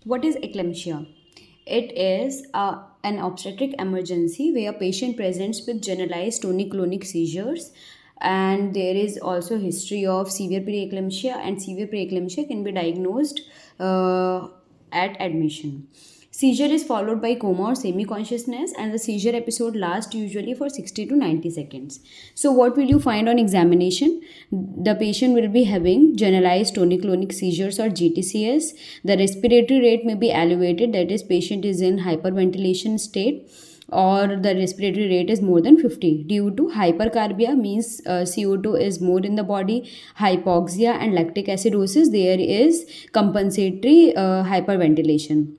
What is eclampsia? It is an obstetric emergency where a patient presents with generalized tonic-clonic seizures, and there is also history of severe preeclampsia, and severe preeclampsia can be diagnosed uh, at admission. Seizure is followed by coma or semi-consciousness, and the seizure episode lasts usually for 60 to 90 seconds. So, what will you find on examination? The patient will be having generalized tonic-clonic seizures or GTCS. The respiratory rate may be elevated, that is, patient is in hyperventilation state, or the respiratory rate is more than 50 due to hypercarbia, means CO2 is more in the body, hypoxia, and lactic acidosis. There is compensatory hyperventilation.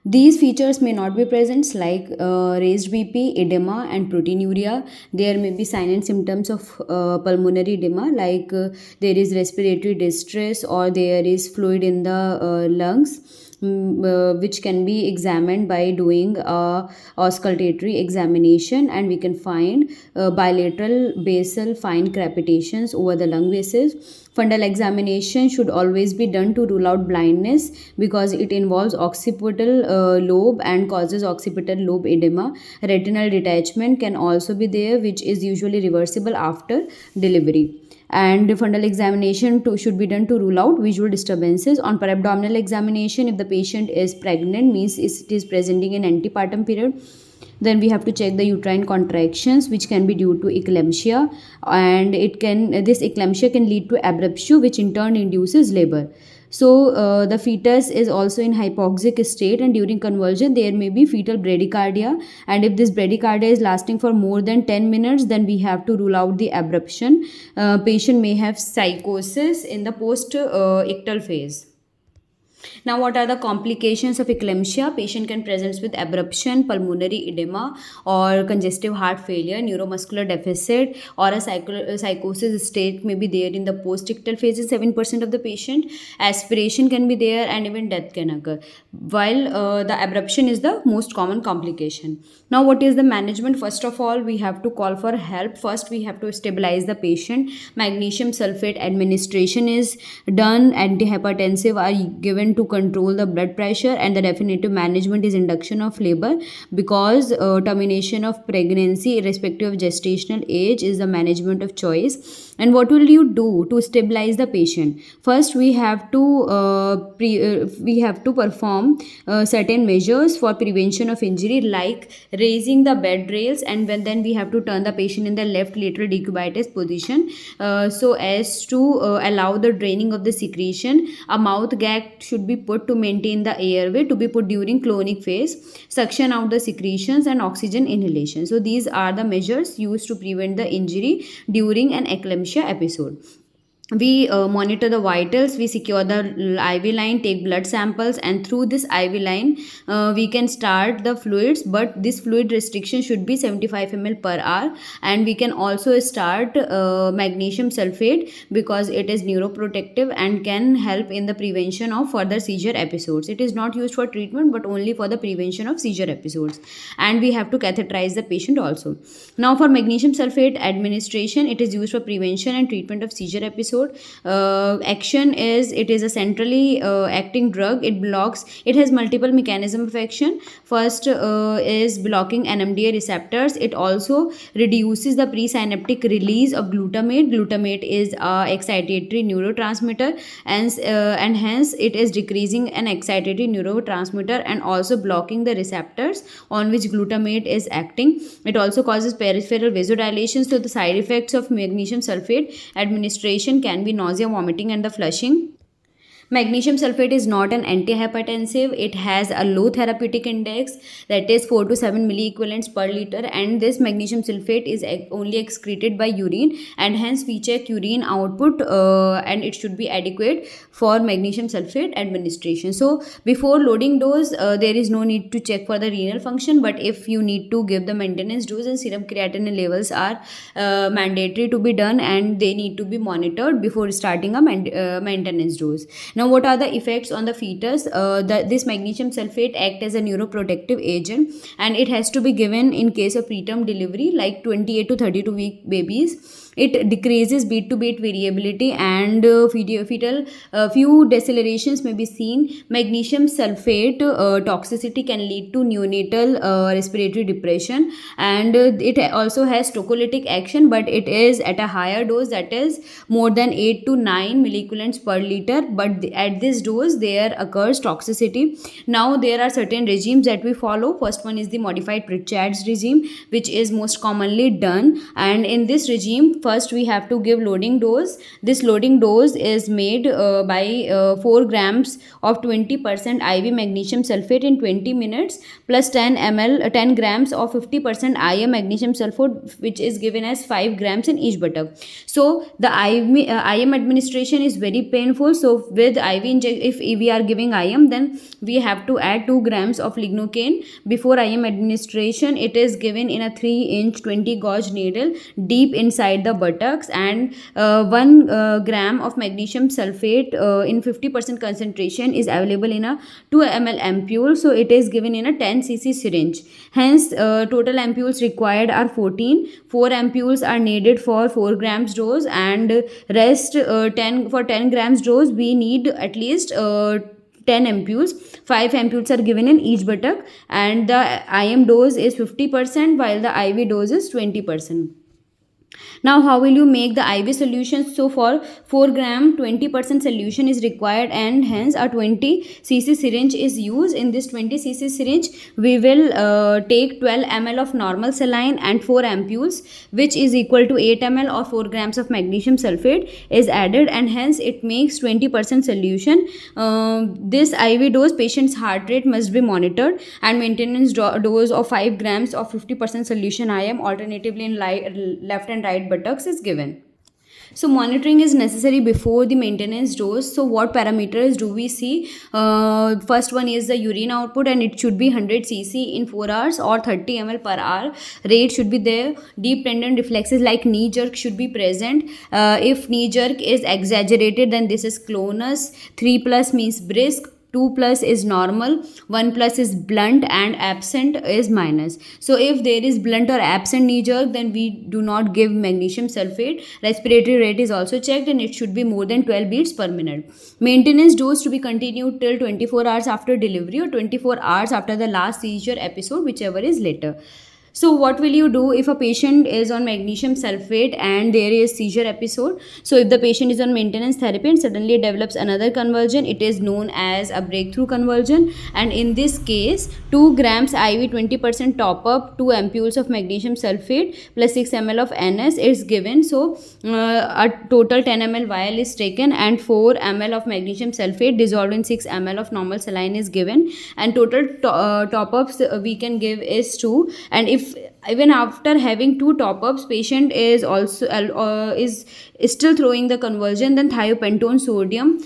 These features may not be present, like raised BP, edema, and proteinuria. There may be sign and symptoms of pulmonary edema, like there is respiratory distress or there is fluid in the lungs, which can be examined by doing auscultatory examination, and we can find bilateral basal fine crepitations over the lung bases. Fundal examination should always be done to rule out blindness because it involves occipital lobe and causes occipital lobe edema. Retinal detachment can also be there, which is usually reversible after delivery. And fundal examination should be done to rule out visual disturbances. On perabdominal examination, if the patient is pregnant, means it is presenting in antepartum period, then we have to check the uterine contractions, which can be due to eclampsia, and this eclampsia can lead to abruptio, which in turn induces labor. So the fetus is also in hypoxic state, and during convulsion there may be fetal bradycardia, and if this bradycardia is lasting for more than 10 minutes, then we have to rule out the abruption. Patient may have psychosis in the post ictal phase. Now, what are the complications of eclampsia? Patient can present with abruption, pulmonary edema, or congestive heart failure, neuromuscular deficit, or a psychosis state may be there in the postictal phase in 7% of the patient. Aspiration can be there, and even death can occur. While the abruption is the most common complication. Now, what is the management? First of all, we have to call for help. First, we have to stabilize the patient. Magnesium sulfate administration is done. Antihypertensive are given to control the blood pressure, and the definitive management is induction of labor, because termination of pregnancy irrespective of gestational age is the management of choice. And what will you do to stabilize the patient? First, we have to perform certain measures for prevention of injury, like raising the bed rails, and then we have to turn the patient in the left lateral decubitus position, so as to allow the draining of the secretion. A mouth gag should be put to maintain the airway, to be put during clonic phase. Suction out the secretions and oxygen inhalation. So these are the measures used to prevent the injury during an eclampsia episode. We monitor the vitals, we secure the IV line, take blood samples, and through this IV line we can start the fluids, but this fluid restriction should be 75 ml per hour. And we can also start magnesium sulfate, because it is neuroprotective and can help in the prevention of further seizure episodes. It is not used for treatment but only for the prevention of seizure episodes. And we have to catheterize the patient also. Now, for magnesium sulfate administration, it is used for prevention and treatment of seizure episodes. Action is, it is a centrally acting drug. It has multiple mechanism of action. First is blocking NMDA receptors. It also reduces the presynaptic release of glutamate. Glutamate is a excitatory neurotransmitter, and hence it is decreasing an excitatory neurotransmitter and also blocking the receptors on which glutamate is acting. It also causes peripheral vasodilation. So the side effects of magnesium sulfate administration can be nausea, vomiting, and the flushing. Magnesium sulfate is not an antihypertensive. It has a low therapeutic index, that is 4 to 7 milliequivalents per liter, and this magnesium sulfate is only excreted by urine, and hence we check urine output, and it should be adequate for magnesium sulfate administration. So before loading dose, there is no need to check for the renal function, but if you need to give the maintenance dose, and serum creatinine levels are mandatory to be done, and they need to be monitored before starting a maintenance dose. Now, what are the effects on the fetus? This magnesium sulfate act as a neuroprotective agent, and it has to be given in case of preterm delivery, like 28 to 32 week babies. It decreases beat to beat variability, and fetal few decelerations may be seen. Magnesium sulfate toxicity can lead to neonatal respiratory depression, and it also has tocolytic action, but it is at a higher dose, that is more than 8 to 9 milliequivalents per liter. But at this dose there occurs toxicity. Now there are certain regimes that we follow. First one is the modified Pritchard's regime, which is most commonly done, and in this regime first we have to give loading dose. This loading dose is made by 4 grams of 20% IV magnesium sulfate in 20 minutes plus 10 grams of 50% IM magnesium sulfate, which is given as 5 grams in each buttock. So the IM administration is very painful. So with if we are giving IM, then we have to add 2 grams of lignocaine before IM administration. It is given in a 3-inch 20 gauge needle deep inside the buttocks, and 1 gram of magnesium sulfate in 50% concentration is available in a 2 ml ampule. So it is given in a 10 cc syringe. Hence total ampules required are 14. 4 ampules are needed for 4 grams dose, and rest 10 for 10 grams dose we need at least 10 ampules. 5 ampules are given in each buttock, and the IM dose is 50% while the IV dose is 20%. Now how will you make the IV solution? So for 4 gram 20% solution is required, and hence a 20 cc syringe is used. In this 20 cc syringe we will take 12 ml of normal saline and 4 ampules, which is equal to 8 ml or 4 grams of magnesium sulfate is added, and hence it makes 20% solution. This IV dose patient's heart rate must be monitored, and maintenance dose of 5 grams of 50% solution IM alternatively in left and right buttocks is given. So monitoring is necessary before the maintenance dose. So what parameters do we see? First one is the urine output, and it should be 100 cc in 4 hours or 30 ml per hour. Rate should be there. Deep tendon reflexes like knee jerk should be present. If knee jerk is exaggerated, then this is clonus. 3+ means brisk, 2+ is normal, 1+ is blunt, and absent is minus. So if there is blunt or absent knee jerk, then we do not give magnesium sulfate. Respiratory rate is also checked, and it should be more than 12 beats per minute. Maintenance dose to be continued till 24 hours after delivery or 24 hours after the last seizure episode, whichever is later. So what will you do if a patient is on magnesium sulfate and there is seizure episode? So if the patient is on maintenance therapy and suddenly develops another convulsion, it is known as a breakthrough convulsion. And in this case, 2 grams IV 20% top up, 2 ampules of magnesium sulfate plus 6 ml of NS is given. So a total 10 ml vial is taken, and 4 ml of magnesium sulfate dissolved in 6 ml of normal saline is given, and total top ups we can give is 2. And if even after having 2 top-ups patient is also is still throwing the convulsion, then thiopentone sodium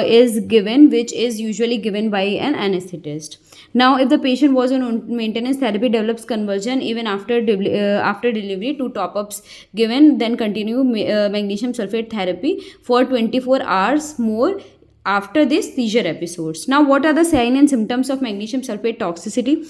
is given, which is usually given by an anesthetist. Now if the patient was on maintenance therapy, develops convulsion even after delivery, 2 top-ups given, then continue magnesium sulfate therapy for 24 hours more after these seizure episodes. Now what are the signs and symptoms of magnesium sulfate toxicity?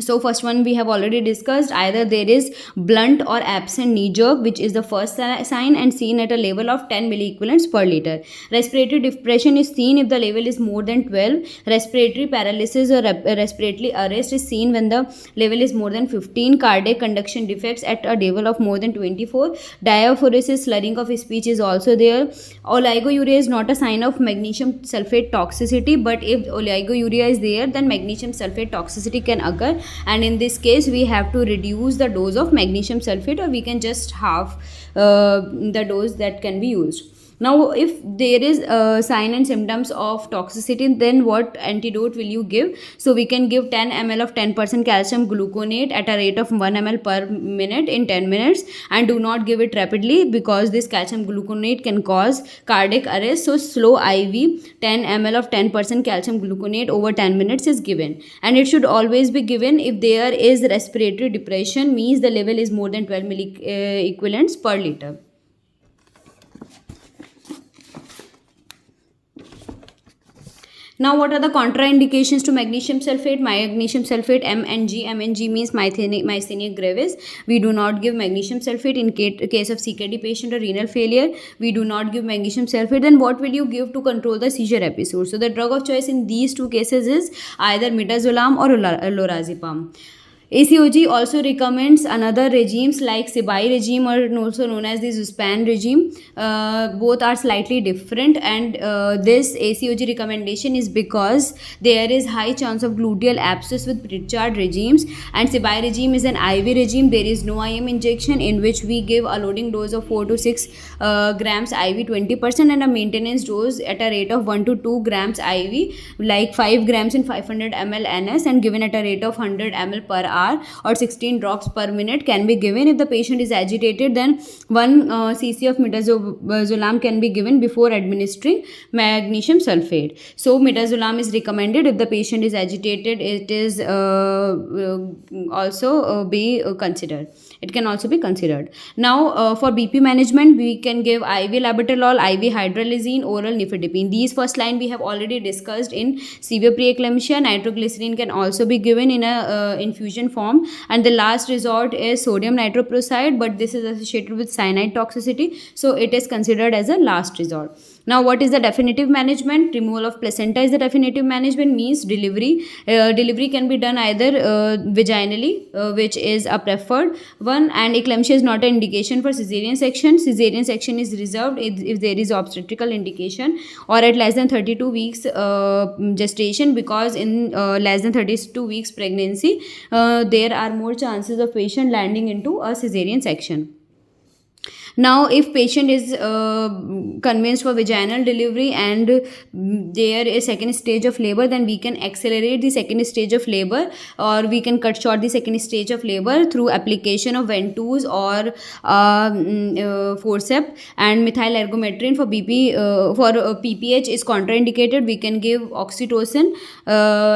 So first one we have already discussed. Either there is blunt or absent knee jerk, which is the first sign, and seen at a level of 10 milliequivalents per liter. Respiratory depression is seen if the level is more than 12. Respiratory paralysis or respiratory arrest is seen when the level is more than 15. Cardiac conduction defects at a level of more than 24. Diaphoresis, slurring of speech is also there. Oligouria is not a sign of magnesium sulfate toxicity, but if oligouria is there, then magnesium sulfate toxicity can occur, and in this case we have to reduce the dose of magnesium sulfate, or we can just half the dose that can be used. Now if there is sign and symptoms of toxicity, then what antidote will you give? So we can give 10 ml of 10% calcium gluconate at a rate of 1 ml per minute in 10 minutes, and do not give it rapidly because this calcium gluconate can cause cardiac arrest. So slow IV 10 ml of 10% calcium gluconate over 10 minutes is given, and it should always be given if there is respiratory depression, means the level is more than 12 milliequivalents per liter. Now, what are the contraindications to magnesium sulfate? Magnesium sulfate, MNG. MNG means myasthenia gravis. We do not give magnesium sulfate in case of CKD patient or renal failure. We do not give magnesium sulfate. Then what will you give to control the seizure episode? So the drug of choice in these two cases is either midazolam or lorazepam. ACOG also recommends another regimes like Sibai regime or also known as the Zuspan regime. Both are slightly different, and this ACOG recommendation is because there is high chance of gluteal abscess with Pritchard regimes, and Sibai regime is an IV regime. There is no IM injection, in which we give a loading dose of 4 to 6 grams IV 20% and a maintenance dose at a rate of 1 to 2 grams IV, like 5 grams in 500 ml NS, and given at a rate of 100 ml per hour or 16 drops per minute can be given. If the patient is agitated, then 1 cc of midazolam can be given before administering magnesium sulfate. So midazolam is recommended if the patient is agitated. It is also be considered. It can also be considered. Now for BP management, we can give IV labetalol, IV hydralazine, oral nifedipine. These first line we have already discussed in severe preeclampsia. Nitroglycerin can also be given in a infusion form, and the last resort is sodium nitroprusside, but this is associated with cyanide toxicity, so it is considered as a last resort. Now, what is the definitive management? Removal of placenta is the definitive management, means delivery. Delivery can be done either vaginally, which is a preferred one, and eclampsia is not an indication for cesarean section. Cesarean section is reserved if there is obstetrical indication or at less than 32 weeks gestation, because in less than 32 weeks pregnancy, there are more chances of patient landing into a cesarean section. Now, if patient is convinced for vaginal delivery and there is second stage of labor, then we can accelerate the second stage of labor, or we can cut short the second stage of labor through application of Ventouse or forceps. And methyl ergometrin for BP for PPH is contraindicated. We can give oxytocin.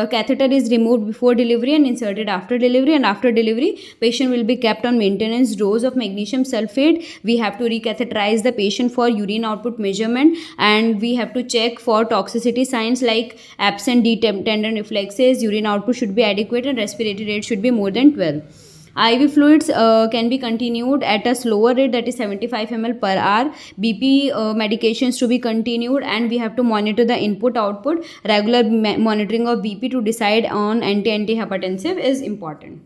Catheter is removed before delivery and inserted after delivery, and after delivery patient will be kept on maintenance dose of magnesium sulfate. We have to recatheterize the patient for urine output measurement, and we have to check for toxicity signs like absent tendon reflexes. Urine output should be adequate and respiratory rate should be more than 12. IV fluids can be continued at a slower rate, that is 75 ml per hour. BP medications to be continued, and we have to monitor the input output. Regular monitoring of BP to decide on antihypertensive is important.